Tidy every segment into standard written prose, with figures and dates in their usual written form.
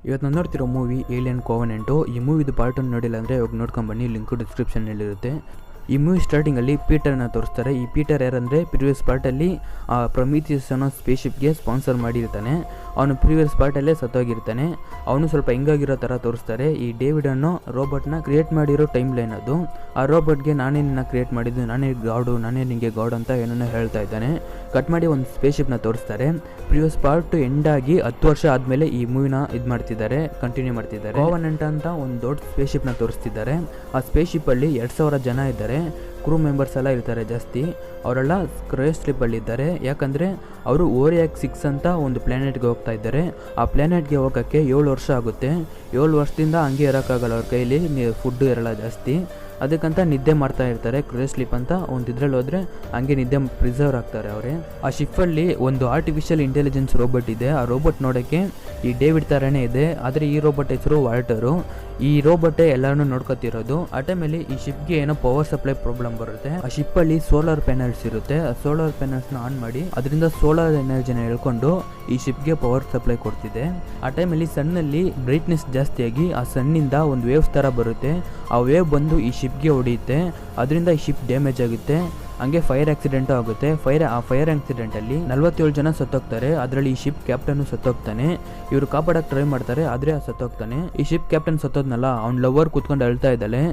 ಇವತ್ತು ನಾನು ನೋಡ್ತಿರೋ movie alien ಕೋವೆನೆಂಟು. ಈ ಮೂವಿದು ಪಾರ್ಟ್ 1 ನೋಡಿಲ್ಲ ಅಂದರೆ ಇವಾಗ ನೋಡ್ಕೊಂಡು ಬನ್ನಿ, ಲಿಂಕು ಡಿಸ್ಕ್ರಿಪ್ಷನ್ನಲ್ಲಿರುತ್ತೆ. ಈ ಮೂವಿ ಸ್ಟಾರ್ಟಿಂಗಲ್ಲಿ ಪೀಟರ್ನ ತೋರಿಸ್ತಾರೆ. ಈ ಪೀಟರ್ ಯಾರಂದರೆ ಪ್ರಿವಿಯಸ್ ಪಾರ್ಟಲ್ಲಿ ಪ್ರೊಮಿಥಿಯಸ್ ಅನ್ನೋ ಸ್ಪೇಸ್ಶಿಪ್ಗೆ ಸ್ಪಾನ್ಸರ್ ಮಾಡಿರ್ತಾನೆ. ಅವನು ಪ್ರಿವಿಯಸ್ ಪಾರ್ಟಲ್ಲೇ ಸತ್ತೋಗಿರ್ತಾನೆ. ಅವನು ಸ್ವಲ್ಪ ಹಿಂಗಾಗಿರೋ ಥರ ತೋರಿಸ್ತಾರೆ. ಈ ಡೇವಿಡ್ ಅನ್ನೋ ರೋಬೋಟ್ನ ಕ್ರಿಯೇಟ್ ಮಾಡಿರೋ ಟೈಮ್ ಲೈನ್ ಅದು. ಆ ರೋಬೋಟ್ಗೆ ನಾನೇ ನಿನ್ನ ಕ್ರಿಯೇಟ್ ಮಾಡಿದ್ದು, ನಾನೇ ಗಾಡು, ನಾನೇ ನಿಮಗೆ ಗಾಡ್ ಅಂತ ಏನೋ ಹೇಳ್ತಾ ಇದ್ದಾನೆ. ಕಟ್ ಮಾಡಿ ಒಂದು ಸ್ಪೇಸ್ಶಿಪ್ನ ತೋರಿಸ್ತಾರೆ. ಪ್ರಿವಿಯಸ್ ಪಾರ್ಟ್ ಎಂಡ್ ಆಗಿ 10 ವರ್ಷ ಆದಮೇಲೆ ಈ ಮೂವಿನ ಮಾಡ್ತಿದ್ದಾರೆ, ಕಂಟಿನ್ಯೂ ಮಾಡ್ತಿದ್ದಾರೆ. ಕೋವೆನೆಂಟ್ ಅಂತ ಒಂದು ದೊಡ್ಡ ಸ್ಪೇಸ್ಶಿಪ್ನ ತೋರಿಸ್ತಿದ್ದಾರೆ. ಆ ಸ್ಪೇಸ್ಶಿಪ್ಪಲ್ಲಿ 2000 ಜನ ಇದ್ದಾರೆ. ಕ್ರೂ ಮೆಂಬರ್ಸ್ ಎಲ್ಲ ಇರ್ತಾರೆ ಜಾಸ್ತಿ. ಅವರೆಲ್ಲ ಕ್ರೇಸ್ ಟ್ರಿಪ್ಪಲ್ಲಿದ್ದಾರೆ. ಯಾಕಂದರೆ ಅವರು ಓರಿಯಾಕ್ 6 ಅಂತ ಒಂದು ಪ್ಲ್ಯಾನೆಟ್ಗೆ ಹೋಗ್ತಾ ಇದ್ದಾರೆ. ಆ ಪ್ಲ್ಯಾನೆಟ್ಗೆ ಹೋಗೋಕ್ಕೆ 7 ವರ್ಷ ಆಗುತ್ತೆ. 7 ವರ್ಷದಿಂದ ಹಂಗೆ ಇರೋಕ್ಕಾಗಲ್ಲ, ಅವ್ರ ಕೈಲಿ ಫುಡ್ಡು ಇರಲ್ಲ ಜಾಸ್ತಿ. ಅದಕ್ಕಂತ ನಿದ್ದೆ ಮಾಡ್ತಾ ಇರ್ತಾರೆ. ಕ್ರೇಸ್ ಸ್ಲೀಪ್ ಅಂತ ಒಂದು ಇದ್ರಲ್ಲಿ ಹೋದರೆ ಹಂಗೆ ನಿದ್ದೆ ಪ್ರಿಸರ್ವ್ ಆಗ್ತಾರೆ ಅವರೇ. ಆ ಶಿಪ್ಪಲ್ಲಿ ಒಂದು ಆರ್ಟಿಫಿಷಿಯಲ್ ಇಂಟೆಲಿಜೆನ್ಸ್ ರೋಬೋಟ್ ಇದೆ. ಆ ರೋಬೋಟ್ ನೋಡೋಕ್ಕೆ ಈ ಡೇವಿಡ್ ಥರನೇ ಇದೆ, ಆದರೆ ಈ ರೋಬೋಟ್ ಹೆಸರು ವಾಲ್ಟರು. ಈ ರೋಬೋಟೇ ಎಲ್ಲರೂ ನೋಡ್ಕೊತಿರೋದು. ಆ ಟೈಮಲ್ಲಿ ಈ ಶಿಪ್ಗೆ ಏನೋ ಪವರ್ ಸಪ್ಲೈ ಪ್ರಾಬ್ಲಮ್ ಬರುತ್ತೆ. ಆ ಶಿಪ್ಪಲ್ಲಿ ಸೋಲಾರ್ ಪ್ಯಾನಲ್ಸ್ ಇರುತ್ತೆ. ಆ ಸೋಲಾರ್ ಪ್ಯಾನಲ್ಸ್ನ ಆನ್ ಮಾಡಿ ಅದರಿಂದ ಸೋಲಾರ್ ಎನರ್ಜಿನ ಎಳ್ಕೊಂಡು ಈ ಶಿಪ್ಗೆ ಪವರ್ ಸಪ್ಲೈ ಕೊಡ್ತಿದೆ. ಆ ಟೈಮಲ್ಲಿ ಸನ್ನಲ್ಲಿ ಬ್ರೈಟ್ನೆಸ್ ಜಾಸ್ತಿಯಾಗಿ ಆ ಸನ್ನಿಂದ ಒಂದು ವೇವ್ಸ್ ಥರ ಬರುತ್ತೆ. ಆ ವೇವ್ ಬಂದು ಈ ಶಿಪ್ಗೆ ಹೊಡೆಯುತ್ತೆ. ಅದರಿಂದ ಈ ಶಿಪ್ ಡ್ಯಾಮೇಜ್ ಆಗುತ್ತೆ. ಹಂಗೆ ಫೈರ್ ಆಕ್ಸಿಡೆಂಟು ಆಗುತ್ತೆ. ಆ ಫೈರ್ ಆಕ್ಸಿಡೆಂಟಲ್ಲಿ 47 ಜನ ಸತ್ತೋಗ್ತಾರೆ. ಅದರಲ್ಲಿ ಈ ಶಿಪ್ ಕ್ಯಾಪ್ಟನ್ನು ಸತ್ತೋಗ್ತಾನೆ. ಇವರು ಕಾಪಾಡೋಕೆ ಟ್ರೈ ಮಾಡ್ತಾರೆ, ಆದರೆ ಸತ್ತೋಗ್ತಾನೆ. ಈ ಶಿಪ್ ಕ್ಯಾಪ್ಟನ್ ಸತ್ತೋದ್ನಲ್ಲ, ಅವ್ನ ಲವರ್ ಕೂತ್ಕೊಂಡು ಅಳ್ತಾ ಇದ್ದಾಳೆ.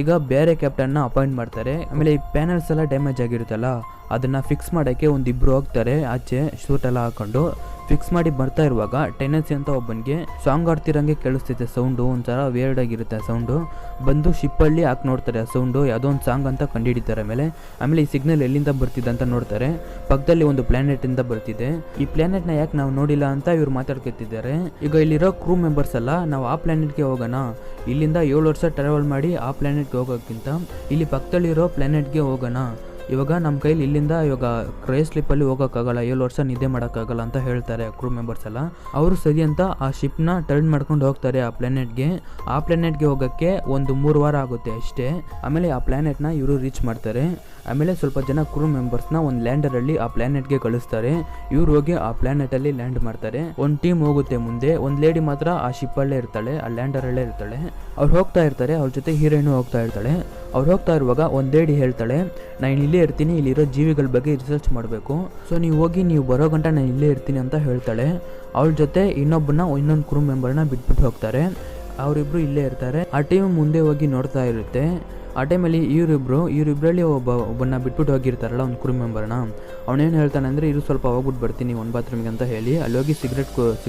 ಈಗ ಬೇರೆ ಕ್ಯಾಪ್ಟನ್ನ ಅಪಾಯಿಂಟ್ ಮಾಡ್ತಾರೆ. ಆಮೇಲೆ ಈ ಪ್ಯಾನಲ್ಸ್ ಎಲ್ಲ ಡ್ಯಾಮೇಜ್ ಆಗಿರುತ್ತಲ್ಲ, ಅದನ್ನು ಫಿಕ್ಸ್ ಮಾಡೋಕ್ಕೆ ಒಂದಿಬ್ಬರು ಹೋಗ್ತಾರೆ ಆಚೆ, ಶೂಟ್ ಎಲ್ಲ ಹಾಕೊಂಡು. ಫಿಕ್ಸ್ ಮಾಡಿ ಬರ್ತಾ ಇರುವಾಗ ಟೆನೆನ್ಸಿ ಅಂತ ಒಬ್ಬನಿಗೆ ಸಾಂಗ್ ಆಡ್ತಿರಂಗೆ ಕೇಳಿಸ್ತೈತೆ ಸೌಂಡು. ಒಂಥರ ವೇರ್ಡ್ ಆಗಿರುತ್ತೆ ಸೌಂಡು. ಬಂದು ಶಿಪ್ಪಲ್ಲಿ ಹಾಕಿ ನೋಡ್ತಾರೆ. ಆ ಸೌಂಡು ಯಾವುದೋ ಒಂದು ಸಾಂಗ್ ಅಂತ ಕಂಡುಹಿಡಿತಾರೆ. ಆಮೇಲೆ ಈ ಸಿಗ್ನಲ್ ಎಲ್ಲಿಂದ ಬರ್ತಿದೆ ಅಂತ ನೋಡ್ತಾರೆ. ಪಕ್ಕದಲ್ಲಿ ಒಂದು ಪ್ಲ್ಯಾನೆಟಿಂದ ಬರ್ತಿದೆ. ಈ ಪ್ಲ್ಯಾನೆಟ್ನ ಯಾಕೆ ನಾವು ನೋಡಿಲ್ಲ ಅಂತ ಇವ್ರು ಮಾತಾಡ್ಕೊತಿದ್ದಾರೆ. ಈಗ ಇಲ್ಲಿರೋ ಕ್ರೂ ಮೆಂಬರ್ಸ್ ಎಲ್ಲ ನಾವು ಆ ಪ್ಲ್ಯಾನೆಟ್ಗೆ ಹೋಗೋಣ, ಇಲ್ಲಿಂದ 7 ವರ್ಷ ಟ್ರಾವೆಲ್ ಮಾಡಿ ಆ ಪ್ಲ್ಯಾನೆಟ್ಗೆ ಹೋಗೋಕ್ಕಿಂತ ಇಲ್ಲಿ ಪಕ್ಕದಲ್ಲಿರೋ ಪ್ಲ್ಯಾನೆಟ್ಗೆ ಹೋಗೋಣ. ಇವಾಗ ನಮ್ಮ ಕೈಲಿ ಇಲ್ಲಿಂದ ಇವಾಗ ಕ್ರೇಸ್ ಸ್ಲಿಪ್ಪಲ್ಲಿ ಹೋಗೋಕ್ಕಾಗಲ್ಲ, 7 ವರ್ಷ ನಿದ್ದೆ ಮಾಡೋಕ್ಕಾಗಲ್ಲ ಅಂತ ಹೇಳ್ತಾರೆ ಕ್ರೂ ಮೆಂಬರ್ಸ್ ಎಲ್ಲ. ಅವರು ಸರಿ ಅಂತ ಆ ಶಿಪ್ನ ಟರ್ನ್ ಮಾಡ್ಕೊಂಡು ಹೋಗ್ತಾರೆ ಆ ಪ್ಲ್ಯಾನೆಟ್ಗೆ. ಆ ಪ್ಲ್ಯಾನೆಟ್ಗೆ ಹೋಗೋಕ್ಕೆ ಒಂದು 3 ವಾರ ಆಗುತ್ತೆ ಅಷ್ಟೇ. ಆಮೇಲೆ ಆ ಪ್ಲ್ಯಾನೆಟ್ನ ಇವರು ರೀಚ್ ಮಾಡ್ತಾರೆ. ಆಮೇಲೆ ಸ್ವಲ್ಪ ಜನ ಕ್ರೂ ಮೆಂಬರ್ಸ್ನ ಒಂದು ಲ್ಯಾಂಡರಲ್ಲಿ ಆ ಪ್ಲ್ಯಾನೆಟ್ಗೆ ಕಳಿಸ್ತಾರೆ. ಇವ್ರು ಹೋಗಿ ಆ ಪ್ಲ್ಯಾನೆಟಲ್ಲಿ ಲ್ಯಾಂಡ್ ಮಾಡ್ತಾರೆ. ಒಂದು ಟೀಮ್ ಹೋಗುತ್ತೆ ಮುಂದೆ, ಒಂದು ಲೇಡಿ ಮಾತ್ರ ಆ ಶಿಪ್ಪಲ್ಲೇ ಇರ್ತಾಳೆ, ಆ ಲ್ಯಾಂಡರಲ್ಲೇ ಇರ್ತಾಳೆ. ಅವ್ರು ಹೋಗ್ತಾ ಇರ್ತಾರೆ, ಅವ್ರ ಜೊತೆ ಹೀರೋಯಿನು ಹೋಗ್ತಾ ಇರ್ತಾಳೆ. ಅವ್ರು ಹೋಗ್ತಾ ಇರುವಾಗ ಒಂದು ಲೇಡಿ ಹೇಳ್ತಾಳೆ, ನಾನು ಇಲ್ಲೇ ಇರ್ತೀನಿ, ಇಲ್ಲಿರೋ ಜೀವಿಗಳ ಬಗ್ಗೆ ರಿಸರ್ಚ್ ಮಾಡಬೇಕು, ಸೊ ನೀವು ಹೋಗಿ ನೀವು ಬರೋ ಗಂಟ ನಾನು ಇಲ್ಲೇ ಇರ್ತೀನಿ ಅಂತ ಹೇಳ್ತಾಳೆ. ಅವಳ ಜೊತೆ ಇನ್ನೊಂದು ಕ್ರೂ ಮೆಂಬರ್ನ ಬಿಟ್ಬಿಟ್ಟು ಹೋಗ್ತಾರೆ. ಅವರಿಬ್ರು ಇಲ್ಲೇ ಇರ್ತಾರೆ. ಆ ಟೀಮ್ ಮುಂದೆ ಹೋಗಿ ನೋಡ್ತಾ ಇರುತ್ತೆ. ಆ ಟೈಮಲ್ಲಿ ಇವರಿಬ್ಬರಲ್ಲಿ ಒಬ್ಬನ ಬಿಟ್ಬಿಟ್ಟು ಹೋಗಿರ್ತಾರಲ್ಲ ಒಂದು ಕ್ರೂ ಮೆಂಬರ್ನ. ಅವನೇನು ಹೇಳ್ತಾನೆ ಅಂದರೆ, ಇರು ಸ್ವಲ್ಪ ಹೋಗ್ಬಿಟ್ಟು ಬರ್ತೀನಿ ಒಂದು ಬಾತ್ರೂಮಿಗೆ ಅಂತ ಹೇಳಿ ಅಲ್ಲಿ ಹೋಗಿ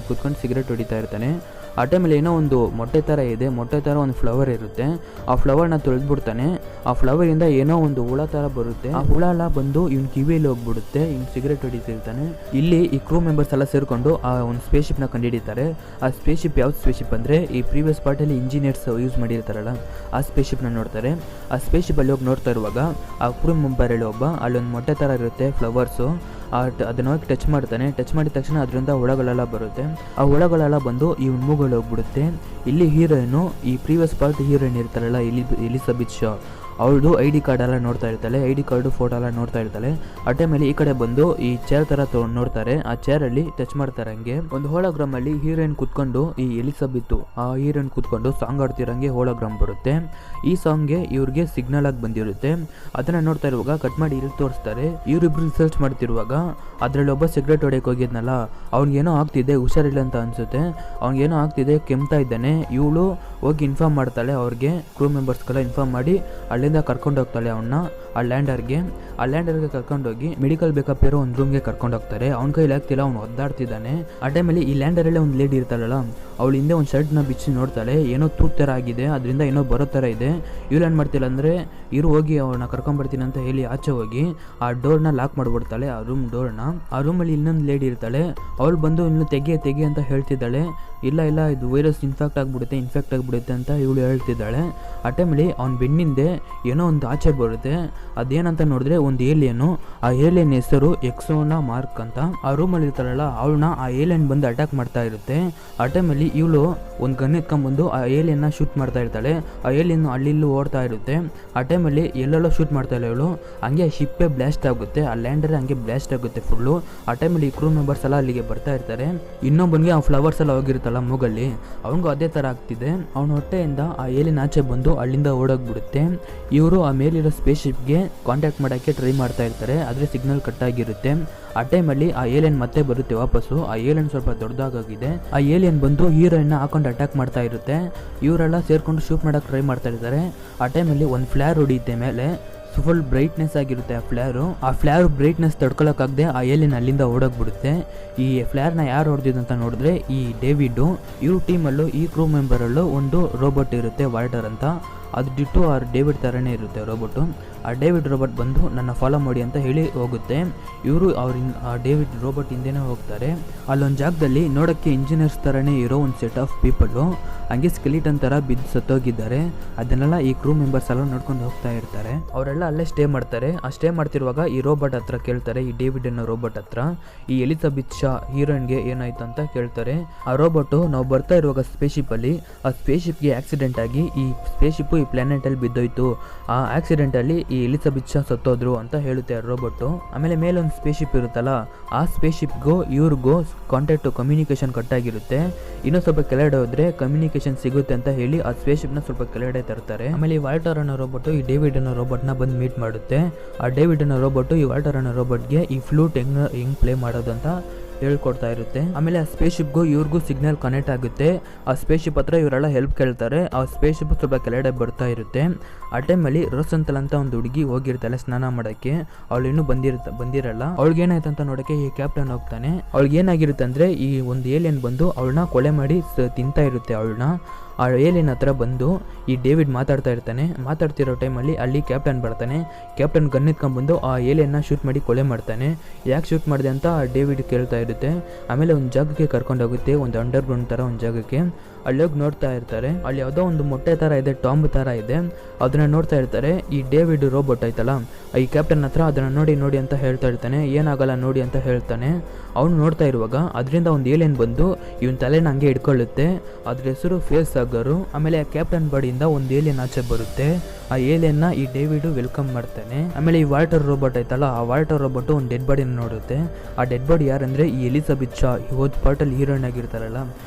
ಕುತ್ಕೊಂಡು ಸಿಗರೆಟ್ ಹೊಡಿತಾ ಇರ್ತಾನೆ. ಆ ಟೈಮಲ್ಲಿ ಏನೋ ಒಂದು ಮೊಟ್ಟೆ ಥರ ಇದೆ, ಮೊಟ್ಟೆ ಥರ ಒಂದು ಫ್ಲವರ್ ಇರುತ್ತೆ. ಆ ಫ್ಲವರ್ನ ತೊಳೆದ್ಬಿಡ್ತಾನೆ. ಆ ಫ್ಲವರಿಂದ ಏನೋ ಒಂದು ಹುಳ ಥರ ಬರುತ್ತೆ. ಆ ಹುಳ ಎಲ್ಲ ಬಂದು ಇವ್ನ ಕಿವಿಯಲ್ಲಿ ಹೋಗ್ಬಿಡುತ್ತೆ. ಇವ್ನು ಸಿಗರೆಟ್ ಹೊಡಿತಿರ್ತಾನೆ. ಇಲ್ಲಿ ಈ ಕ್ರೂ ಮೆಂಬರ್ಸ್ ಎಲ್ಲ ಸೇರಿಕೊಂಡು ಆ ಒಂದು ಸ್ಪೇಸ್ಶಿಪ್ನ ಕಂಡುಹಿಡಿತಾರೆ. ಆ ಸ್ಪೇಸ್ಶಿಪ್ ಯಾವ ಸ್ಪೇಸ್ಶಿಪ್ ಅಂದರೆ ಈ ಪ್ರೀವಿಯಸ್ ಪಾರ್ಟಲ್ಲಿ ಇಂಜಿನಿಯರ್ಸ್ ಯೂಸ್ ಮಾಡಿರ್ತಾರಲ್ಲ ಆ ಸ್ಪೇಸ್ಶಿಪ್ನ ನೋಡ್ತಾರೆ. ಆ ಸ್ಪೇಸ್ಶಿಪ್ಪಲ್ಲಿ ಹೋಗಿ ನೋಡ್ತಾ ಇರುವಾಗ ಆ ಕ್ರೂ ಮೆಂಬರ್ ಹೇಳಿ ಒಬ್ಬ ಅಲ್ಲೊಂದು ಮೊಟ್ಟೆ ಥರ ಇರುತ್ತೆ ಫ್ಲವರ್ಸು. ಅದನ್ನ ಹೋಗಿ ಟಚ್ ಮಾಡ್ತಾನೆ. ಟಚ್ ಮಾಡಿದ ತಕ್ಷಣ ಅದರಿಂದ ಹುಳಗಳೆಲ್ಲ ಬರುತ್ತೆ. ಆ ಹುಳಗಳೆಲ್ಲ ಬಂದು ಈ ಮೂಗಲ್ಲಿ ಹೋಗ್ಬಿಡುತ್ತೆ. ಇಲ್ಲಿ ಹೀರೋಯಿನು, ಈ ಪ್ರೀವಿಯಸ್ ಪಾರ್ಟ್ ಹೀರೋಯಿನ್ ಇರ್ತಾರಲ್ಲ ಎಲಿಸಬೆತ್ ಶಾ, ಅವಳದು ID ಕಾರ್ಡ್ ಎಲ್ಲ ನೋಡ್ತಾ ಇರ್ತಾಳೆ. ID ಕಾರ್ಡು ಫೋಟೋ ಎಲ್ಲ ನೋಡ್ತಾ ಇರ್ತಾಳೆ. ಆ ಟೈಮಲ್ಲಿ ಈ ಕಡೆ ಬಂದು ಈ ಚೇರ್ ಥರ ನೋಡ್ತಾರೆ. ಆ ಚೇರಲ್ಲಿ ಟಚ್ ಮಾಡ್ತಾರೆ. ಹಂಗೆ ಒಂದು ಹೋಲೋಗ್ರಾಮಲ್ಲಿ ಹೀರೋಯಿನ್ ಕುತ್ಕೊಂಡು, ಈ ಎಲಿಸಬೆತ್ ಆ ಹೀರೋಯಿನ್ ಕುತ್ಕೊಂಡು ಸಾಂಗ್ ಆಡ್ತಿರಂಗೆ ಹೋಲೋಗ್ರಾಮ್ ಬರುತ್ತೆ. ಈ ಸಾಂಗ್ಗೆ ಇವ್ರಿಗೆ ಸಿಗ್ನಲ್ ಆಗಿ ಬಂದಿರುತ್ತೆ. ಅದನ್ನು ನೋಡ್ತಾ ಇರುವಾಗ ಕಟ್ ಮಾಡಿ ಇಲ್ಲಿ ತೋರಿಸ್ತಾರೆ. ಇವರಿಬ್ರು ರಿಸರ್ಚ್ ಮಾಡ್ತಿರುವಾಗ ಅದರಲ್ಲಿ ಒಬ್ಬ ಸಿಗರೇಟ್ ಹೊಡೆಯಕ್ಕೆ ಹೋಗಿದ್ನಲ್ಲ, ಅವ್ನಿಗೇನೋ ಆಗ್ತಿದೆ, ಹುಷಾರಿಲ್ಲ ಅಂತ ಅನಿಸುತ್ತೆ. ಅವ್ನಿಗೇನೋ ಆಗ್ತಿದೆ, ಕೆಮ್ತಾ ಇದ್ದಾನೆ. ಇವಳು ಹೋಗಿ ಇನ್ಫಾರ್ಮ್ ಮಾಡ್ತಾಳೆ ಅವ್ರಿಗೆ, ಕ್ರೂ ಮೆಂಬರ್ಸ್ಗೆಲ್ಲ ಇನ್ಫಾರ್ಮ್ ಮಾಡಿ ಅಲ್ಲಿಂದ ಕರ್ಕೊಂಡು ಹೋಗ್ತಾಳೆ ಅವನ್ನ ಆ ಲ್ಯಾಂಡರ್ಗೆ ಕರ್ಕೊಂಡೋಗಿ ಮೆಡಿಕಲ್ ಬೇಕಪ್ ಇರೋ ಒಂದು ರೂಮ್ಗೆ ಕರ್ಕೊಂಡು ಹೋಗ್ತಾರೆ. ಅವ್ನ ಕೈಲಿ ಆಗ್ತಿಲ್ಲ, ಅವ್ನು ಒದ್ದಾಡ್ತಿದ್ದಾನೆ. ಆ ಟೈಮಲ್ಲಿ ಈ ಲ್ಯಾಂಡರಲ್ಲೇ ಒಂದು ಲೇಡಿ ಇರ್ತಾಳಲ್ಲ, ಅವಳು ಹಿಂದೆ ಒಂದು ಶರ್ಟ್ನ ಬಿಚ್ಚಿ ನೋಡ್ತಾಳೆ. ಏನೋ ತೂತ್ ಥರ ಆಗಿದೆ, ಅದರಿಂದ ಏನೋ ಬರೋ ಥರ ಇದೆ. ಇವಳು ಏನು ಮಾಡ್ತಿಲ್ಲ ಅಂದರೆ, ಇರು ಹೋಗಿ ಅವಳನ್ನ ಕರ್ಕೊಂಬರ್ತೀನಿ ಅಂತ ಹೇಳಿ ಆಚೆ ಹೋಗಿ ಆ ಡೋರ್ನ ಲಾಕ್ ಮಾಡಿಬಿಡ್ತಾಳೆ, ಆ ರೂಮ್ ಡೋರ್ನ. ಆ ರೂಮಲ್ಲಿ ಇನ್ನೊಂದು ಲೇಡಿ ಇರ್ತಾಳೆ. ಅವಳು ಬಂದು ಇನ್ನು ತೆಗಿ ಅಂತ ಹೇಳ್ತಿದ್ದಾಳೆ. ಇಲ್ಲ ಇದು ವೈರಸ್ ಇನ್ಫೆಕ್ಟ್ ಆಗಿಬಿಡುತ್ತೆ ಅಂತ ಇವಳು ಹೇಳ್ತಿದ್ದಾಳೆ. ಆ ಟೈಮಲ್ಲಿ ಅವ್ನ ಬೆನ್ನಿಂದೆ ಏನೋ ಒಂದು ಆಚೆ ಬರುತ್ತೆ. ಅದೇನಂತ ನೋಡಿದ್ರೆ ಒಂದು ಏಲಿಯನು. ಆ ಏಲಿಯನ್ ಹೆಸರು ಎಕ್ಸೋನಾ ಮಾರ್ಕ್ ಅಂತ. ಆ ರೂಮಲ್ಲಿ ಇರ್ತಾಳಲ್ಲ ಅವಳನ್ನ ಆ ಏಲಿಯನ್ ಬಂದು ಅಟ್ಯಾಕ್ ಮಾಡ್ತಾ ಇರುತ್ತೆ. ಆ ಟೈಮಲ್ಲಿ ಇವಳು ಒಂದು ಗನ್ ಎತ್ಕೊಂಡ್ಬಂದು ಆ ಏಲಿಯನ್ನ ಶೂಟ್ ಮಾಡ್ತಾ ಇರ್ತಾಳೆ. ಆ ಏಲಿಯನ್ ಅಲ್ಲಿಲ್ಲೂ ಓಡ್ತಾ ಇರುತ್ತೆ. ಆ ಟೈಮಲ್ಲಿ ಎಲ್ಲೆಲ್ಲೋ ಶೂಟ್ ಮಾಡ್ತಾ ಇಲ್ಲ ಇವಳು. ಹಂಗೆ ಶಿಪ್ಪೇ ಬ್ಲಾಸ್ಟ್ ಆಗುತ್ತೆ, ಆ ಲ್ಯಾಂಡರ್ ಹಂಗೆ ಬ್ಲಾಸ್ಟ್ ಆಗುತ್ತೆ ಫುಲ್ಲು. ಆ ಟೈಮಲ್ಲಿ ಈ ಕ್ರೂ ಮೆಂಬರ್ಸ್ ಎಲ್ಲ ಅಲ್ಲಿಗೆ ಬರ್ತಾ ಇರ್ತಾರೆ. ಇನ್ನೊಬ್ಬನಿಗೆ ಆ ಫ್ಲವರ್ಸ್ ಎಲ್ಲ ಹೋಗಿರುತ್ತಲ್ಲ ಮೂಗಲ್ಲಿ, ಅವನಿಗೂ ಅದೇ ಥರ ಆಗ್ತಿದೆ. ಅವನ ಹೊಟ್ಟೆಯಿಂದ ಆ ಏಲಿಯನ್ ಆಚೆ ಬಂದು ಅಲ್ಲಿಂದ ಓಡೋಗ್ಬಿಡುತ್ತೆ. ಇವರು ಆ ಮೇಲಿರೋ ಸ್ಪೇಸ್ ಶಿಪ್ಗೆ ಕಾಂಟ್ಯಾಕ್ಟ್ ಮಾಡೋಕ್ಕೆ ಟ್ರೈ ಮಾಡ್ತಾ ಇರ್ತಾರೆ, ಆದರೆ ಸಿಗ್ನಲ್ ಕಟ್ ಆಗಿರುತ್ತೆ. ಆ ಟೈಮಲ್ಲಿ ಆ ಏಲಿಯನ್ ಮತ್ತೆ ಬರುತ್ತೆ ವಾಪಸ್ಸು. ಆ ಏಲಿಯನ್ ಸ್ವಲ್ಪ ದೊಡ್ಡದಾಗಿದೆ. ಆ ಏಲಿಯನ್ ಬಂದು ಹೀರೋಯಿನ್ನ ಹಾಕೊಂಡು ಅಟ್ಯಾಕ್ ಮಾಡ್ತಾ ಇರುತ್ತೆ. ಇವರೆಲ್ಲ ಸೇರ್ಕೊಂಡು ಶೂಟ್ ಮಾಡೋಕೆ ಟ್ರೈ ಮಾಡ್ತಾ ಇರ್ತಾರೆ. ಆ ಟೈಮಲ್ಲಿ ಒಂದು ಫ್ಲ್ಯಾರ್ ಹೊಡಿಯುತ್ತೆ ಮೇಲೆ, ಫುಲ್ ಬ್ರೈಟ್ನೆಸ್ ಆಗಿರುತ್ತೆ ಆ ಫ್ಲ್ಯಾರು. ಆ ಫ್ಲ್ಯಾರ್ ಬ್ರೈಟ್ನೆಸ್ ತಡ್ಕೊಳಕ್ಕಾಗದೆ ಆ ಏಲಿಯನ್ ಅಲ್ಲಿಂದ ಓಡೋಗ್ಬಿಡುತ್ತೆ. ಈ ಫ್ಲ್ಯಾರ್ನ ಯಾರು ಹೊಡೆದಿದ್ದು ಅಂತ ನೋಡಿದ್ರೆ ಈ ಡೇವಿಡು. ಇವ್ರ ಟೀಮಲ್ಲೂ ಈ ಕ್ರೂ ಮೆಂಬರಲ್ಲೂ ಒಂದು ರೋಬೋಟ್ ಇರುತ್ತೆ, ವಾಲ್ಟರ್ ಅಂತ. ಅದು ಡಿಟ್ಟು ಆ ಡೇವಿಡ್ ಥರನೇ ಇರುತ್ತೆ ರೋಬೋಟು. ಆ ಡೇವಿಡ್ ರೋಬೋಟ್ ಬಂದು ನನ್ನ ಫಾಲೋ ಮಾಡಿ ಅಂತ ಹೇಳಿ ಹೋಗುತ್ತೆ. ಇವರು ಆ ಡೇವಿಡ್ ರೋಬೋಟ್ ಹಿಂದೆನೇ ಹೋಗ್ತಾರೆ. ಅಲ್ಲೊಂದು ಜಾಗದಲ್ಲಿ ನೋಡೋಕ್ಕೆ ಇಂಜಿನಿಯರ್ಸ್ ಥರನೇ ಇರೋ ಒಂದು ಸೆಟ್ ಆಫ್ ಪೀಪಲ್ಲು ಹಂಗೆ ಸ್ಕೆಲಿಟನ್ ಥರ ಬಿದ್ದು ಸತ್ತೋಗಿದ್ದಾರೆ. ಅದನ್ನೆಲ್ಲ ಈ ಕ್ರೂ ಮೆಂಬರ್ಸ್ ಎಲ್ಲ ನೋಡ್ಕೊಂಡು ಹೋಗ್ತಾ ಇರ್ತಾರೆ. ಅವರೆಲ್ಲ ಅಲ್ಲೇ ಸ್ಟೇ ಮಾಡ್ತಾರೆ. ಆ ಸ್ಟೇ ಮಾಡ್ತಿರುವಾಗ ಈ ರೋಬೋಟ್ ಹತ್ರ ಕೇಳ್ತಾರೆ, ಈ ಡೇವಿಡ್ ಅನ್ನೋ ರೋಬೋಟ್ ಹತ್ರ, ಈ ಎಲಿಜಬೆತ್ ಶಾ ಹೀರೋಯಿನ್ಗೆ ಏನಾಯ್ತು ಅಂತ ಕೇಳ್ತಾರೆ. ಆ ರೋಬೋಟು ನಾವು ಬರ್ತಾ ಇರುವಾಗ ಸ್ಪೇಸ್ಶಿಪ್ಪಲ್ಲಿ ಆ ಸ್ಪೇಸ್ಶಿಪ್ಗೆ ಆಕ್ಸಿಡೆಂಟ್ ಆಗಿ ಈ ಸ್ಪೇಸ್ಶಿಪ್ಪು ಈ ಪ್ಲಾನೆಟಲ್ಲಿ ಬಿದ್ದೋಯ್ತು. ಆ ಆಕ್ಸಿಡೆಂಟಲ್ಲಿ ಈ ಎಲಿಜಬೆತ್ ಶಾ ಸತ್ತೋದ್ರು ಅಂತ ಹೇಳುತ್ತೆ ಆ ರೋಬೋಟು. ಆಮೇಲೆ ಮೇಲೊಂದು ಸ್ಪೇಸ್ಶಿಪ್ ಇರುತ್ತಲ್ಲ, ಆ ಸ್ಪೇಸ್ಶಿಪ್ಗೂ ಇವ್ರಿಗೂ ಕಾಂಟ್ಯಾಕ್ಟು ಕಮ್ಯುನಿಕೇಶನ್ ಕಟ್ ಆಗಿರುತ್ತೆ. ಇನ್ನೂ ಸ್ವಲ್ಪ ಕೆಳಗಡೆ ಹೋದ್ರೆ ಕಮ್ಯುನಿಕೇಶನ್ ಸಿಗುತ್ತೆ ಅಂತ ಹೇಳಿ ಆ ಸ್ಪೇಸ್ಶಿಪ್ನ ಸ್ವಲ್ಪ ಕೆಳಗಡೆ ತರ್ತಾರೆ. ಆಮೇಲೆ ಈ ವಾಲ್ಟರ್ ಅನ್ನೋ ರೋಬೋಟು ಈ ಡೇವಿಡ್ ಅನ್ನೋ ರೋಬೋಟ್ನ ಬಂದು ಮೀಟ್ ಮಾಡುತ್ತೆ. ಆ ಡೇವಿಡ್ ಅನ್ನೋ ರೋಬೋಟು ಈ ವಾಲ್ಟರ್ ಅನ್ನೋ ರೋಬೋಟ್ಗೆ ಈ ಫ್ಲೂಟ್ ಹೆಂಗ್ ಪ್ಲೇ ಮಾಡೋದು ಅಂತ ಹೇಳ್ಕೊಡ್ತಾ ಇರುತ್ತೆ. ಆಮೇಲೆ ಆ ಸ್ಪೇಸ್ಶಿಪ್ಗೂ ಇವ್ರಿಗೂ ಸಿಗ್ನಲ್ ಕನೆಕ್ಟ್ ಆಗುತ್ತೆ. ಆ ಸ್ಪೇಸ್ಶಿಪ್ ಹತ್ರ ಇವರೆಲ್ಲ ಹೆಲ್ಪ್ ಕೇಳ್ತಾರೆ. ಆ ಸ್ಪೇಸ್ಶಿಪ್ ಸ್ವಲ್ಪ ಕೆಳಗಡೆ ಬರ್ತಾ ಇರುತ್ತೆ. ಆ ಟೈಮಲ್ಲಿ ರೋಸಂತಲ್ ಅಂತ ಒಂದು ಹುಡುಗಿ ಹೋಗಿರ್ತಾಳೆ ಸ್ನಾನ ಮಾಡೋಕ್ಕೆ. ಅವಳು ಇನ್ನೂ ಬಂದಿರಲ್ಲ. ಅವಳಿಗೆ ಏನಾಯ್ತು ಅಂತ ನೋಡೋಕ್ಕೆ ಈ ಕ್ಯಾಪ್ಟನ್ ಹೋಗ್ತಾನೆ. ಅವಳಿಗೆ ಏನಾಗಿರುತ್ತೆ ಅಂದರೆ ಈ ಒಂದು ಏಲಿಯನ್ ಬಂದು ಅವಳನ್ನ ಕೊಲೆ ಮಾಡಿ ತಿಂತಾ ಇರುತ್ತೆ ಅವಳನ್ನ. ಆ ಏಲಿಯನ್ ಹತ್ರ ಬಂದು ಈ ಡೇವಿಡ್ ಮಾತಾಡ್ತಾ ಇರ್ತಾನೆ. ಮಾತಾಡ್ತಿರೋ ಟೈಮಲ್ಲಿ ಅಲ್ಲಿ ಕ್ಯಾಪ್ಟನ್ ಬರ್ತಾನೆ. ಕ್ಯಾಪ್ಟನ್ ಗನ್ ಎತ್ಕೊಂಡ್ಬಂದು ಆ ಏಲಿಯನ್ನ ಶೂಟ್ ಮಾಡಿ ಕೊಲೆ ಮಾಡ್ತಾನೆ. ಯಾಕೆ ಶೂಟ್ ಮಾಡಿದೆ ಅಂತ ಡೇವಿಡ್ ಕೇಳ್ತಾ ಇರುತ್ತೆ. ಆಮೇಲೆ ಒಂದು ಜಾಗಕ್ಕೆ ಕರ್ಕೊಂಡು ಹೋಗುತ್ತೆ, ಒಂದು ಅಂಡರ್ಗ್ರೌಂಡ್ ಥರ ಒಂದು ಜಾಗಕ್ಕೆ. ಅಲ್ಲಿ ಹೋಗಿ ನೋಡ್ತಾ ಇರ್ತಾರೆ. ಅಲ್ಲಿ ಯಾವುದೋ ಒಂದು ಮೊಟ್ಟೆ ಥರ ಇದೆ, ಟಾಂಬ್ ಥರ ಇದೆ. ಅದನ್ನ ನೋಡ್ತಾ ಇರ್ತಾರೆ. ಈ ಡೇವಿಡ್ ರೋಬೋಟ್ ಆಯ್ತಲ್ಲ, ಈ ಕ್ಯಾಪ್ಟನ್ ಹತ್ರ ಅದನ್ನ ನೋಡಿ ಅಂತ ಹೇಳ್ತಾ ಇರ್ತಾನೆ. ಏನಾಗಲ್ಲ ನೋಡಿ ಅಂತ ಹೇಳ್ತಾನೆ. ಅವನು ನೋಡ್ತಾ ಇರುವಾಗ ಅದರಿಂದ ಒಂದು ಏಲಿಯನ್ ಬಂದು ಇವನ್ ತಲೆನ ಹಂಗೆ ಇಟ್ಕೊಳ್ಳುತ್ತೆ. ಅದ್ರ ಹೆಸರು ಫೇಸ್ ಆಗರು. ಆಮೇಲೆ ಆ ಕ್ಯಾಪ್ಟನ್ ಬಾಡಿಯಿಂದ ಒಂದು ಏಲಿಯನ್ ಆಚೆ ಬರುತ್ತೆ. ಆ ಏಲಿಯನ್ನ ಈ ಡೇವಿಡ್ ವೆಲ್ಕಮ್ ಮಾಡ್ತಾನೆ. ಆಮೇಲೆ ಈ ವಾಲ್ಟರ್ ರೋಬೋಟ್ ಆಯ್ತಲ್ಲ, ಆ ವಾಲ್ಟರ್ ರೋಬೋಟ್ ಒಂದು ಡೆಡ್ ಬಾಡಿನ ನೋಡುತ್ತೆ. ಆ ಡೆಡ್ ಬಾಡಿ ಯಾರಂದ್ರೆ ಈ ಎಲಿಜಬೆತ್ ಶಾ, ಹೋದ ಪಾರ್ಟಲ್ಲಿ ಹೀರೋಯಿನ್ ಆಗಿರ್ತಾರಲ್ಲ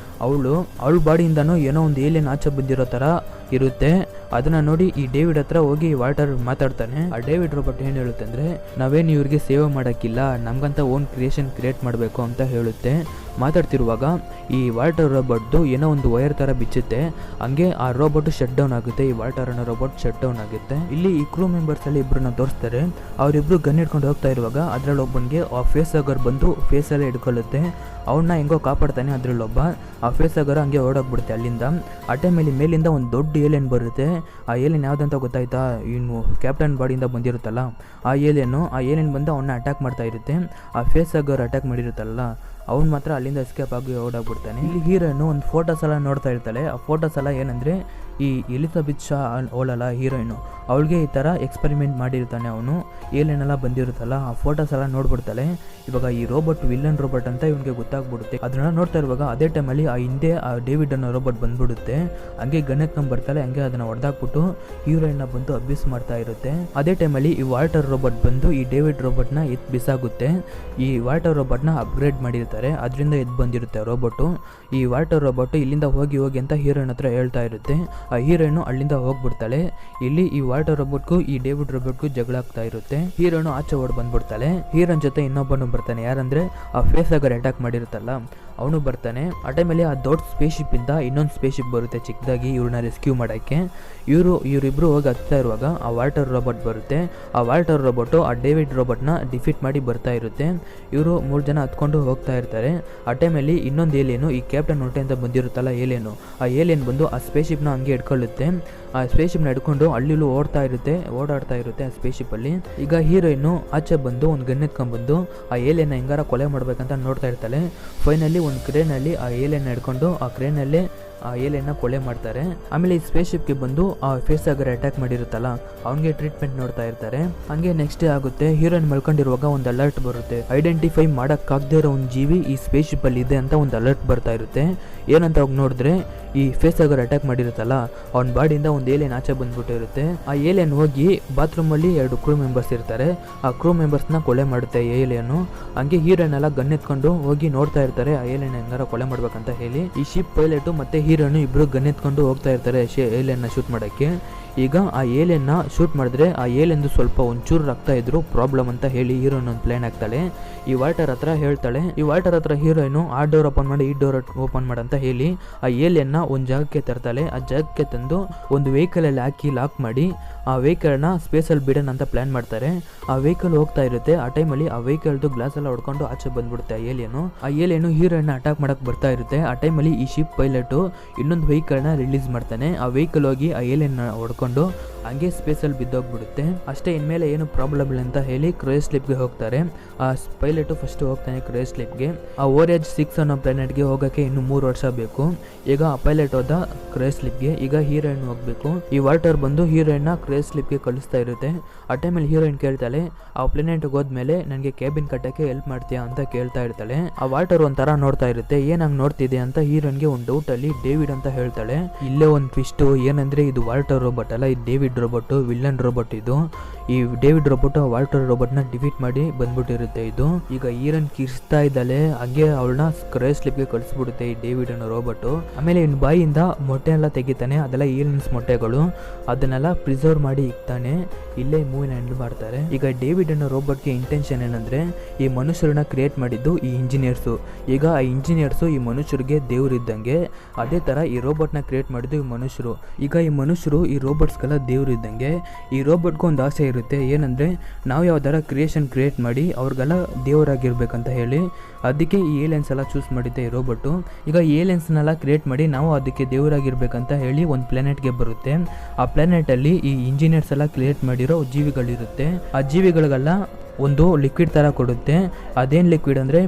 ಅವಳ ಬಾಡಿಯಿಂದನೂ ಏನೋ ಒಂದು ಏಲಿಯನ್ ಆಚೆ ಬಂದಿರೋ ಥರ ಇರುತ್ತೆ. ಅದನ್ನ ನೋಡಿ ಈ ಡೇವಿಡ್ ಹತ್ರ ಹೋಗಿ ವಾಲ್ಟರ್ ಮಾತಾಡ್ತಾನೆ. ಆ ಡೇವಿಡ್ ರೋಬೋಟ್ ಏನು ಹೇಳುತ್ತೆ ಅಂದರೆ, ನಾವೇನು ಇವ್ರಿಗೆ ಸೇವೆ ಮಾಡೋಕ್ಕಿಲ್ಲ, ನಮ್ಗಂತ ಓನ್ ಕ್ರಿಯೇಷನ್ ಕ್ರಿಯೇಟ್ ಮಾಡಬೇಕು ಅಂತ ಹೇಳುತ್ತೆ. ಮಾತಾಡ್ತಿರುವಾಗ ಈ ವಾಲ್ಟರ್ ರೋಬೋಟ್ದು ಏನೋ ಒಂದು ವೈರ್ ಥರ ಬಿಚ್ಚುತ್ತೆ. ಹಂಗೆ ಆ ರೋಬೋಟ್ ಶಟ್ ಡೌನ್ ಆಗುತ್ತೆ. ಈ ವಾಲ್ಟರ್ ಅನ್ನೋ ರೋಬೋಟ್ ಶಟ್ ಡೌನ್ ಆಗುತ್ತೆ. ಇಲ್ಲಿ ಈ ಕ್ರೂ ಮೆಂಬರ್ಸ್ ಅಲ್ಲಿ ಇಬ್ಬರನ್ನ ತೋರಿಸ್ತಾರೆ. ಅವರಿಬ್ರು ಗನ್ ಹಿಡ್ಕೊಂಡು ಹೋಗ್ತಾ ಇರುವಾಗ ಅದ್ರಲ್ಲಿ ಒಬ್ಬನಿಗೆ ಆ ಫೇಸ್ ಆಗರ್ ಬಂದು ಫೇಸಲ್ಲೇ ಹಿಡ್ಕೊಳ್ಳುತ್ತೆ. ಅವನ್ನ ಹೆಂಗೋ ಕಾಪಾಡ್ತಾನೆ. ಅದ್ರಲ್ಲೊಬ್ಬ ಆ ಫೇಸ್ ಆಗರ ಹಂಗೆ ಓಡೋಗ್ಬಿಡುತ್ತೆ ಅಲ್ಲಿಂದ. ಆ ಟೈಮಲ್ಲಿ ಮೇಲಿಂದ ಒಂದು ದೊಡ್ಡ ಏಲಿಯನ್ ಬರುತ್ತೆ. ಆ ಏಲಿಯನ್ ಯಾವುದಂತ ಗೊತ್ತಾಯ್ತಾ, ಇನ್ನು ಕ್ಯಾಪ್ಟನ್ ಬಾಡಿಯಿಂದ ಬಂದಿರುತ್ತಲ್ಲ ಆ ಏಲಿಯನ್ ಬಂದು ಅವನ್ನ ಅಟ್ಯಾಕ್ ಮಾಡ್ತಾ ಇರುತ್ತೆ. ಆ ಫೇಸ್ ಆಗರ್ ಅಟ್ಯಾಕ್ ಮಾಡಿರುತ್ತಲ್ಲ ಅವ್ನು ಮಾತ್ರ ಅಲ್ಲಿಂದ ಎಸ್ಕೇಪ್ ಆಗಿ ಓಡಾಗ್ಬಿಡ್ತಾನೆ. ಇಲ್ಲಿ ಹೀರೋಯಿನು ಒಂದು ಫೋಟೋಸ್ ಎಲ್ಲ ನೋಡ್ತಾ ಇರ್ತಾಳೆ. ಆ ಫೋಟೋಸ್ ಎಲ್ಲ ಏನಂದರೆ ಈ ಎಲಿಜಬೆತ್ ಶಾ ಅವಳಲ್ಲ ಹೀರೋಯಿನು, ಅವಳಿಗೆ ಈ ಥರ ಎಕ್ಸ್ಪೆರಿಮೆಂಟ್ ಮಾಡಿರ್ತಾನೆ ಅವನು. ಏನೇನೆಲ್ಲ ಬಂದಿರುತ್ತಲ್ಲ ಆ ಫೋಟೋಸ್ ಎಲ್ಲ ನೋಡ್ಬಿಡ್ತಾಳೆ. ಇವಾಗ ಈ ರೋಬೋಟ್ ವಿಲ್ಲನ್ ರೋಬೋಟ್ ಅಂತ ಇವನಿಗೆ ಗೊತ್ತಾಗ್ಬಿಡುತ್ತೆ. ಅದನ್ನ ನೋಡ್ತಾ ಇರುವಾಗ ಅದೇ ಟೈಮಲ್ಲಿ ಆ ಹಿಂದೆ ಆ ಡೇವಿಡ್ ಅನ್ನೋ ರೋಬೋಟ್ ಬಂದ್ಬಿಡುತ್ತೆ. ಹಂಗೆ ಗನ್ ಬರ್ತಾಳೆ. ಹಂಗೆ ಅದನ್ನ ಹೊಡೆದಾಕ್ಬಿಟ್ಟು ಹೀರೋಯಿನ್ನ ಬಂದು ಅಬ್ಯೂಸ್ ಮಾಡ್ತಾ ಇರುತ್ತೆ. ಅದೇ ಟೈಮಲ್ಲಿ ಈ ವಾಲ್ಟರ್ ರೋಬೋಟ್ ಬಂದು ಈ ಡೇವಿಡ್ ರೋಬೋಟ್ನ ಬಿಸಾಗುತ್ತೆ. ಈ ವಾಲ್ಟರ್ ರೋಬೋಟ್ನ ಅಪ್ಗ್ರೇಡ್ ಮಾಡಿರ್ತಾರೆ, ಅದರಿಂದ ಬಂದಿರುತ್ತೆ ರೋಬೋಟು. ಈ ವಾಲ್ಟರ್ ರೋಬೋಟ್ ಇಲ್ಲಿಂದ ಹೋಗಿ ಅಂತ ಹೀರೋಯಿನ್ ಹತ್ರ ಹೇಳ್ತಾ ಇರುತ್ತೆ. ಆ ಹೀರೋಯಿನ್ ಅಲ್ಲಿಂದ ಹೋಗ್ಬಿಡ್ತಾಳೆ. ಇಲ್ಲಿ ಈ ವಾಲ್ಟರ್ ರೋಬೋಟ್ಗೂ ಈ ಡೇವಿಡ್ ರೋಬೋಟ್ಗೂ ಜಗಳ ಆಗ್ತಾ ಇರುತ್ತೆ. ಹೀರೋಯಿನ್ ಆಚೆ ಓಡ್ ಬಂದ್ಬಿಡ್ತಾಳೆ. ಹೀರೋಯಿನ್ ಜೊತೆ ಇನ್ನೊಬ್ಬನು ಬರ್ತಾನೆ. ಯಾರಂದ್ರೆ ಆ ಫೇಸ್ ಆಗರ್ ಅಟ್ಯಾಕ್ ಮಾಡಿರುತ್ತಲ್ಲ ಅವನು ಬರ್ತಾನೆ. ಆ ಟೈಮಲ್ಲಿ ಆ ದೊಡ್ಡ ಸ್ಪೇಸ್ಶಿಪ್ ಇಂದ ಇನ್ನೊಂದು ಸ್ಪೇಸ್ಶಿಪ್ ಬರುತ್ತೆ ಚಿಕ್ಕದಾಗಿ ಇವ್ರನ್ನ ರೆಸ್ಕ್ಯೂ ಮಾಡೋಕ್ಕೆ. ಇವರಿಬ್ರು ಹೋಗಿ ಹತ್ತಾ ಇರುವಾಗ ಆ ವಾಲ್ಟರ್ ರೋಬೋಟ್ ಬರುತ್ತೆ. ಆ ವಾಲ್ಟರ್ ರೋಬೋಟು ಆ ಡೇವಿಡ್ ರೋಬೋಟ್ನ ಡಿಫೀಟ್ ಮಾಡಿ ಬರ್ತಾ ಇರುತ್ತೆ. ಇವರು 3 ಜನ ಹತ್ಕೊಂಡು ಹೋಗ್ತಾ ಇರ್ತಾರೆ. ಆ ಟೈಮಲ್ಲಿ ಇನ್ನೊಂದು ಏಲಿಯನು, ಈ ಕ್ಯಾಪ್ಟನ್ ಹೊಟ್ಟೆಯಿಂದ ಬಂದಿರುತ್ತಲ್ಲ ಏಲಿಯನು, ಆ ಏಲಿಯನ್ ಬಂದು ಆ ಸ್ಪೇಸ್ಶಿಪ್ನ ಹಂಗೆ ಇಟ್ಕೊಳ್ಳುತ್ತೆ. ಆ ಸ್ಪೇಸ್ಶಿಪ್ನ ಹಿಡ್ಕೊಂಡು ಅಲ್ಲಿಲೂ ಓಡಾಡ್ತಾ ಇರುತ್ತೆ ಆ ಸ್ಪೇಸ್ಶಿಪ್ಪಲ್ಲಿ. ಈಗ ಹೀರೋಯಿನ್ನು ಆಚೆ ಬಂದು ಒಂದು ಗನ್ ಎತ್ಕೊಂಡ್ಬಂದು ಆ ಏಲಿಯನ್ನ ಹೆಂಗಾರ ಕೊಲೆ ಮಾಡ್ಬೇಕಂತ ನೋಡ್ತಾ ಇರ್ತಾಳೆ. ಫೈನಲಿ ಒಂದು ಕ್ರೇನಲ್ಲಿ ಆ ಏಲಿಯನ್ನ ಹಿಡ್ಕೊಂಡು ಆ ಕ್ರೇನಲ್ಲಿ ಆ ಏಲಿಯನ್ನ ಕೊಲೆ ಮಾಡ್ತಾರೆ. ಆಮೇಲೆ ಈ ಸ್ಪೇಸ್ ಶಿಪ್ಗೆ ಬಂದು ಆ ಫೇಸ್ ಆಗರ್ ಅಟ್ಯಾಕ್ ಮಾಡಿರುತ್ತಲ್ಲ ಅವನಿಗೆ ಟ್ರೀಟ್ಮೆಂಟ್ ನೋಡ್ತಾ ಇರ್ತಾರೆ. ಹಂಗೆ ನೆಕ್ಸ್ಟ್ ಡೇ ಆಗುತ್ತೆ. ಹೀರೋಯಿನ್ ಮಲ್ಕೊಂಡಿರುವಾಗ ಒಂದು ಅಲರ್ಟ್ ಬರುತ್ತೆ. ಐಡೆಂಟಿಫೈ ಮಾಡಕ್ಕಾಗದೇ ಇರೋ ಒಂದು ಜೀವಿ ಈ ಸ್ಪೇಸ್ ಶಿಪ್ ಅಲ್ಲಿ ಇದೆ ಅಂತ ಒಂದು ಅಲರ್ಟ್ ಬರ್ತಾ ಇರುತ್ತೆ. ಏನಂತ ಹೋಗಿ ನೋಡಿದ್ರೆ ಈ ಫೇಸ್ ಆಗರ್ ಅಟ್ಯಾಕ್ ಮಾಡಿರುತ್ತಲ್ಲ ಅವನ ಬಾಡಿಯಿಂದ ಒಂದು ಏಲಿಯನ್ ಆಚೆ ಬಂದ್ಬಿಟ್ಟಿರುತ್ತೆ. ಆ ಏಲಿಯನ್ ಹೋಗಿ ಬಾತ್ರೂಮ್ ಅಲ್ಲಿ 2 ಕ್ರೂ ಮೆಂಬರ್ಸ್ ಇರ್ತಾರೆ. ಆ ಕ್ರೂ ಮೆಂಬರ್ಸ್ ನ ಕೊಲೆ ಮಾಡುತ್ತೆ ಏಲಿಯನ್. ಹಂಗೆ ಹೀರೋಯಿನ್ ಎಲ್ಲ ಗನ್ ಎತ್ಕೊಂಡು ಹೋಗಿ ನೋಡ್ತಾ ಇರ್ತಾರೆ ಆ ಏಲಿಯನ್ ಹೆಂಗಾರ ಕೊಲೆ ಮಾಡ್ಬೇಕಂತ ಹೇಳಿ. ಈ ಶಿಪ್ ಪೈಲಟ್ ಮತ್ತೆ ಹೀರೋಯಿನ್ ಇಬ್ರು ಗನ್ ಎತ್ಕೊಂಡು ಹೋಗ್ತಾ ಇರ್ತಾರೆ ಏಲಿಯನ್ ನ ಶೂಟ್ ಮಾಡಕ್ಕೆ. ಈಗ ಆ ಏಲಿಯನ್ನ ಶೂಟ್ ಮಾಡಿದ್ರೆ ಆ ಏಲಿಯನ್ದು ಸ್ವಲ್ಪ ಒಂಚೂರು ರಕ್ತ ಇದ್ರು ಪ್ರಾಬ್ಲಮ್ ಅಂತ ಹೇಳಿ ಹೀರೋಯಿನ್ ಒಂದು ಪ್ಲಾನ್ ಆಗ್ತಾಳೆ. ಈ ವಾಲ್ಟರ್ ಹತ್ರ ಹೇಳ್ತಾಳೆ. ಈ ವಾಲ್ಟರ್ ಹತ್ರ ಹೀರೋಯಿನ್ ಆ ಡೋರ್ ಓಪನ್ ಮಾಡಿ ಈ ಡೋರ್ ಓಪನ್ ಮಾಡಂತ ಹೇಳಿ ಆ ಏಲಿಯನ್ನ ಒಂದು ಜಾಗಕ್ಕೆ ತರ್ತಾಳೆ. ಆ ಜಾಗಕ್ಕೆ ತಂದು ಒಂದು ವೆಹಿಕಲ್ ಅಲ್ಲಿ ಹಾಕಿ ಲಾಕ್ ಮಾಡಿ ಆ ವೆಹಿಕಲ್ನ ಸ್ಪೇಸಲ್ಲಿ ಬಿಡೋಣ ಅಂತ ಪ್ಲಾನ್ ಮಾಡ್ತಾರೆ. ಆ ವೆಹಿಕಲ್ ಹೋಗ್ತಾ ಇರುತ್ತೆ. ಆ ಟೈಮಲ್ಲಿ ಆ ವೆಹಿಕಲ್ದು ಗ್ಲಾಸ್ ಎಲ್ಲ ಹೊಡ್ಕೊಂಡು ಆಚೆ ಬಂದ್ಬಿಡುತ್ತೆ ಆ ಏಲಿಯನ್ ಹೀರೋಯಿನ್ ಅಟ್ಯಾಕ್ ಮಾಡಕ್ ಬರ್ತಾ ಇರುತ್ತೆ. ಆ ಟೈಮಲ್ಲಿ ಈ ಶಿಪ್ ಪೈಲಟ್ ಇನ್ನೊಂದು ವೆಹಿಕಲ್ನ ರಿಲೀಸ್ ಮಾಡ್ತಾನೆ. ಆ ವೆಹಿಕಲ್ ಹೋಗಿ ಆ ಏಲಿಯನ್ ಹೊಡ್ಕೊಂಡು ಹಂಗೆ ಸ್ಪೇಸಲ್ಲಿ ಬಿದ್ದೋಗ್ಬಿಡುತ್ತೆ. ಅಷ್ಟೇ, ಇನ್ಮೇಲೆ ಏನು ಪ್ರಾಬ್ಲಮ್ ಇಲ್ಲ ಅಂತ ಹೇಳಿ ಕ್ರೂಯಸ್ ಸ್ಲಿಪ್ಗೆ ಹೋಗ್ತಾರೆ. ಆ ಪೈಲಟ್ ಫಸ್ಟ್ ಹೋಗ್ತಾನೆ ಕ್ರೂಯಸ್ ಸ್ಲಿಪ್ಗೆ. ಆ ಓರೇಜ್ 6 ಅನ್ನೋ ಪ್ಲಾನೆಟ್ಗೆ ಹೋಗೋಕ್ಕೆ ಇನ್ನು 3 ವರ್ಷ ಬೇಕು. ಈಗ ಆ ಪೈಲಟ್ ಹೋದ ಕ್ರೂಯಸ್ ಸ್ಲಿಪ್ಗೆ. ಈಗ ಹೀರೋಯಿನ್ ಹೋಗ್ಬೇಕು. ಈ ವಾಲ್ಟರ್ ಬಂದು ಹೀರೋಯಿನ್ ಕ್ರೂಯಸ್ ಸ್ಲಿಪ್ಗೆ ಕಳಿಸ್ತಾ ಇರುತ್ತೆ. ಆ ಟೈಮಲ್ಲಿ ಹೀರೋಯಿನ್ ಕೇಳ್ತಾಳೆ, ಆ ಪ್ಲಾನೆಟ್ಗೆ ಹೋದ್ಮೇಲೆ ನನಗೆ ಕ್ಯಾಬಿನ್ ಕಟ್ಟಕ್ಕೆ ಹೆಲ್ಪ್ ಮಾಡ್ತೀಯಾ ಅಂತ ಕೇಳ್ತಾ ಇರ್ತಾಳೆ. ಆ ವಾಲ್ಟರ್ ಒಂಥರ ನೋಡ್ತಾ ಇರುತ್ತೆ. ಏನಂಗ್ ನೋಡ್ತಿದೆ ಅಂತ ಹೀರೋಯಿನ್ಗೆ ಒಂದು ಡೌಟ್ ಅಲ್ಲಿ ಡೇವಿಡ್ ಅಂತ ಹೇಳ್ತಾಳೆ. ಇಲ್ಲೇ ಒಂದು ಟ್ವಿಸ್ಟ್ ಏನಂದ್ರೆ ಇದು ವಾಲ್ಟರ್ ರೋಬೋಟ್ ಅಲ್ಲ, ಇದು ಡೇವಿಡ್ ರೋಬೋಟ್, ವಿಲ್ಲನ್ ರೋಬೋಟ್ ಇದು. ಈ ಡೇವಿಡ್ ರೋಬೋಟ್ ವಾಲ್ಟರ್ ರೋಬೋಟ್ ನ ಡಿಫೀಟ್ ಮಾಡಿ ಬಂದ್ಬಿಟ್ಟಿರುತ್ತೆ ಇದು. ಈಗ ಹೀರೋಯಿನ್ ಕಿರ್ಸ್ತಾ ಇದ್ದಾಳೆ. ಹಾಗೆ ಅವಳನ್ನ ಕ್ರೂಯಸ್ ಸ್ಲಿಪ್ಗೆ ಕಳಿಸ್ಬಿಡುತ್ತೆ ಈ ಡೇವಿಡ್ ಅನ್ನೋ ರೋಬೋಟ್. ಆಮೇಲೆ ಇನ್ ಬಾಯಿಯಿಂದ ಮೊಟ್ಟೆ ಎಲ್ಲ ತೆಗಿತಾನೆ. ಅದೆಲ್ಲ ಏಲಿಯನ್ಸ್ ಮೊಟ್ಟೆಗಳು. ಅದನ್ನೆಲ್ಲ ಪ್ರಿಸರ್ವ್ ಮಾಡಿ ಇಕ್ತಾನೆ. ಇಲ್ಲೇ ಮೂವಿನ ಎಂಡ್ ಮಾಡ್ತಾರೆ. ಈಗ ಡೇವಿಡ್ ಅನ್ನೋ ರೋಬೋಟ್ಗೆ ಇಂಟೆನ್ಷನ್ ಏನಂದ್ರೆ ಈ ಮನುಷ್ಯರನ್ನ ಕ್ರಿಯೇಟ್ ಮಾಡಿದ್ದು ಈ ಇಂಜಿನಿಯರ್ಸು. ಈಗ ಆ ಇಂಜಿನಿಯರ್ಸು ಈ ಮನುಷ್ಯರಿಗೆ ದೇವ್ರಿದ್ದಂಗೆ, ಅದೇ ತರ ಈ ರೋಬೋಟ್ನ ಕ್ರಿಯೇಟ್ ಮಾಡಿದ್ದು ಈ ಮನುಷ್ಯರು. ಈಗ ಈ ಮನುಷ್ಯರು ಈ ರೋಬೋಟ್ಸ್ಗೆಲ್ಲ ದೇವ್ರು ಇದ್ದಂಗೆ. ಈ ರೋಬೋಟ್ಗೂ ಒಂದು ಆಸೆ ಇರುತ್ತೆ, ಏನಂದ್ರೆ ನಾವು ಯಾವ್ದಾರ ಕ್ರಿಯೇಷನ್ ಕ್ರಿಯೇಟ್ ಮಾಡಿ ಅವ್ರಿಗೆಲ್ಲ ದೇವರಾಗಿರ್ಬೇಕಂತ ಹೇಳಿ. ಅದಕ್ಕೆ ಈ ಏಲಿಯನ್ಸ್ ಎಲ್ಲ ಚೂಸ್ ಮಾಡಿದ್ದೆ ಈ ರೋಬೋಟು. ಈಗ ಏಲಿಯನ್ಸ್ನೆಲ್ಲ ಕ್ರಿಯೇಟ್ ಮಾಡಿ ನಾವು ಅದಕ್ಕೆ ದೇವರಾಗಿರ್ಬೇಕಂತ ಹೇಳಿ ಒಂದು ಪ್ಲಾನೆಟ್ಗೆ ಬರುತ್ತೆ. ಆ ಪ್ಲಾನೆಟ್ ಅಲ್ಲಿ ಈ ಇಂಜಿನಿಯರ್ಸ್ ಎಲ್ಲ ಕ್ರಿಯೇಟ್ ಮಾಡಿರೋ ಜೀವಿಗಳಿರುತ್ತೆ. ಆ ಜೀವಿಗಳಿಗೆಲ್ಲ ಒಂದು ಲಿಕ್ವಿಡ್ ತರ ಕೊಡುತ್ತೆ. ಅದೇನ್ ಲಿಕ್ವಿಡ್ ಅಂದ್ರೆ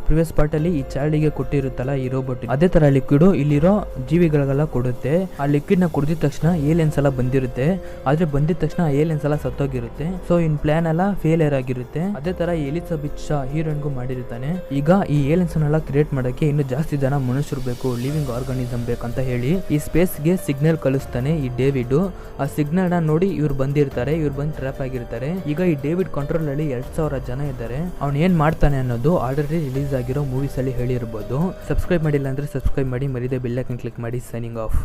ಪ್ರಿವಿಯಸ್ ಪಾರ್ಟ್ ಅಲ್ಲಿ ಈ ಚಾರ್ಲಿಗೆ ಕೊಟ್ಟಿರುತ್ತಲ್ಲ ಈ ರೋಬೋಟ್, ಅದೇ ತರ ಲಿಕ್ವಿಡ್ ಇಲ್ಲಿರೋ ಜೀವಿಗಳಿಗೆಲ್ಲ ಕೊಡುತ್ತೆ. ಆ ಲಿಕ್ವಿಡ್ ನ ಕುಡಿದ ತಕ್ಷಣ ಏಲಿಯನ್ಸ್ ಎಲ್ಲ ಬಂದಿರುತ್ತೆ. ಆದ್ರೆ ಬಂದಿದ ತಕ್ಷಣ ಏಲಿಯನ್ಸ್ ಎಲ್ಲ ಸತ್ತೋಗಿರುತ್ತೆ. ಸೊ ಇನ್ ಪ್ಲಾನ್ ಎಲ್ಲ ಫೇಲಿಯರ್ ಆಗಿರುತ್ತೆ. ಅದೇ ತರ ಎಲಿಜಬೆತ್ ಶಾ ಹೀರೋಯಿನ್ಗೂ ಮಾಡಿರ್ತಾನೆ. ಈಗ ಈ ಏಲಿಯನ್ಸ್ ನೆಲ್ಲ ಕ್ರಿಯೇಟ್ ಮಾಡಕ್ಕೆ ಇನ್ನು ಜಾಸ್ತಿ ಜನ ಮನುಷ್ಯರು ಬೇಕು, ಲಿವಿಂಗ್ ಆರ್ಗಾನಿಸಮ್ ಬೇಕಂತ ಹೇಳಿ ಈ ಸ್ಪೇಸ್ಗೆ ಸಿಗ್ನಲ್ ಕಳಿಸ್ತಾನೆ ಈ ಡೇವಿಡ್. ಆ ಸಿಗ್ನಲ್ ನ ನೋಡಿ ಇವ್ರು ಬಂದಿರ್ತಾರೆ. ಇವ್ರು ಬಂದು ಟ್ರ್ಯಾಪ್ ಆಗಿರ್ತಾರೆ. ಈಗ ಈ ಡೇವಿಡ್ ಕಂಟ್ರೋಲ್ ಅಲ್ಲಿ 2,000 ಜನ ಇದ್ದಾರೆ. ಅವ್ನು ಏನ್ ಮಾಡ್ತಾನೆ ಅನ್ನೋದು ಆಲ್ರೆಡಿ ರಿಲೀಸ್ ಆಗಿರೋ ಮೂವೀಸ್ ಅಲ್ಲಿ ಹೇಳಿರ್ಬೋದು. ಸಬ್ಸ್ಕ್ರೈಬ್ ಮಾಡಿಲ್ಲ ಅಂದ್ರೆ ಸಬ್ಸ್ಕ್ರೈಬ್ ಮಾಡಿ, ಮರಿದೆ ಬೆಲ್ ಐಕಾನ್ ಕ್ಲಿಕ್ ಮಾಡಿ. Signing off.